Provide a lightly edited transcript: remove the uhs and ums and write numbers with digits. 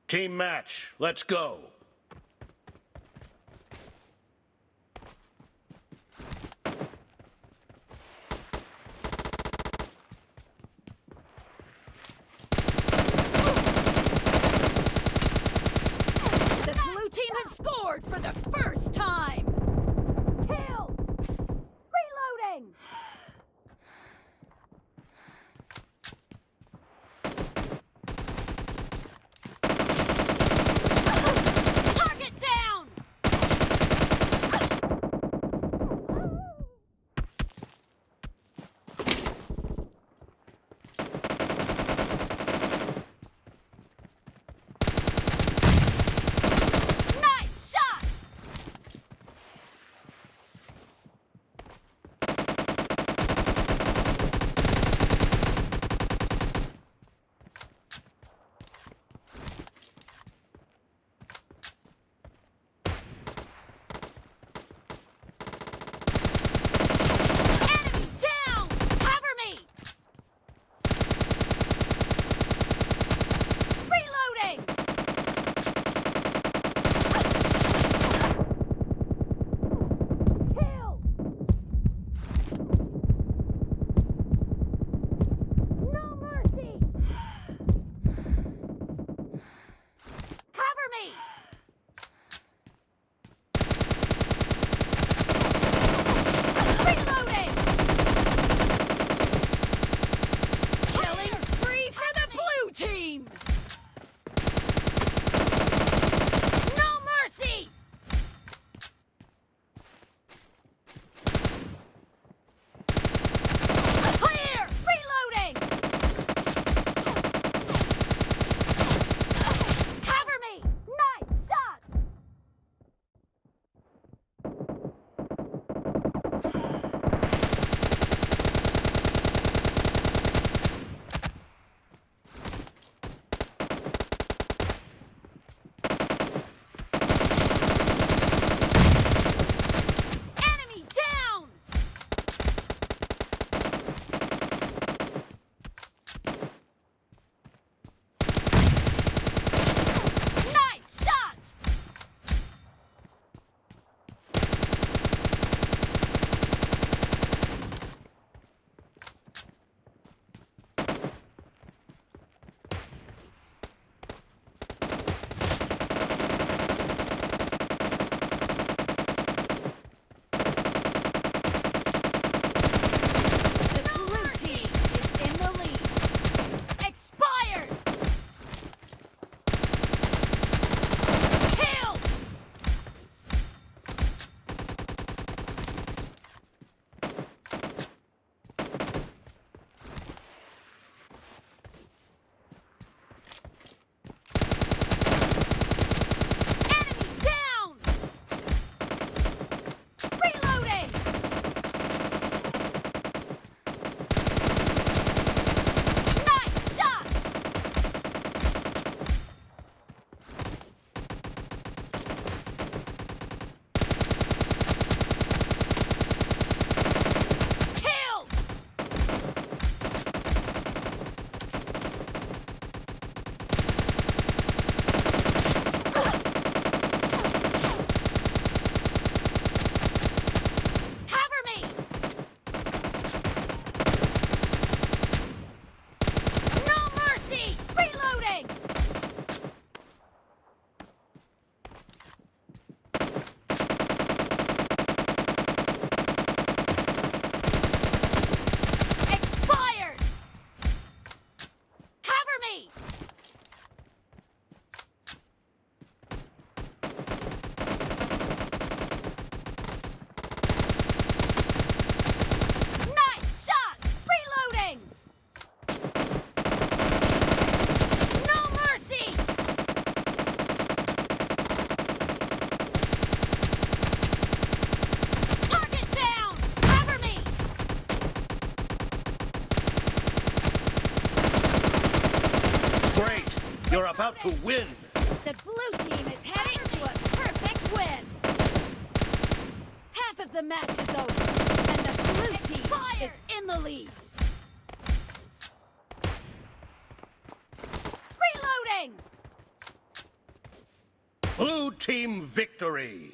Team match, let's go. The blue team has scored for the first time! Killed! Reloading! Target down! Nice shot! Enemy down! Cover me! Reloading! Killed! No mercy! Cover me! Reloading! Killing spree for the blue team! No mercy! Clear! Reloading! Cover me! Nice shot! Enemy down! Nice shot! The blue team is in the lead. Expired! Killed! Enemy down! Reloading! Nice shot! Killed! Cover me! No mercy! Reloading! Expired! Cover me! Nice shot! Reloading! No mercy! Target down! Cover me! Great, you're about to win. The blue team is heading to a perfect win! Half of the match is over, and the blue team is in the lead! Reloading! Blue team victory!